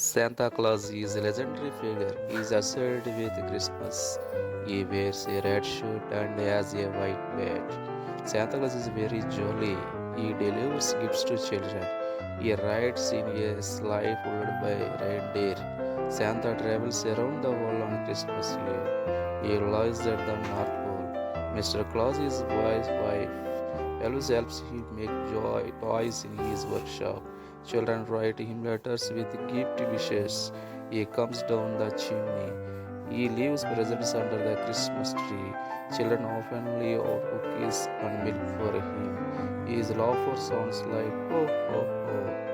Santa Claus is a legendary figure. He is associated with Christmas. He wears a red shirt and has a white badge. Santa Claus is very jolly. He delivers gifts to children. He rides in a sleigh pulled by reindeer. Santa travels around the world on Christmas Eve. He lives at the North Pole. Mr. Claus is boy's wife. Elvis helps him make toys in his workshop. Children write him letters with gift wishes. He comes down the chimney. He leaves presents under the Christmas tree. Children often leave out cookies and milk for him. His laughter sounds like ho ho ho.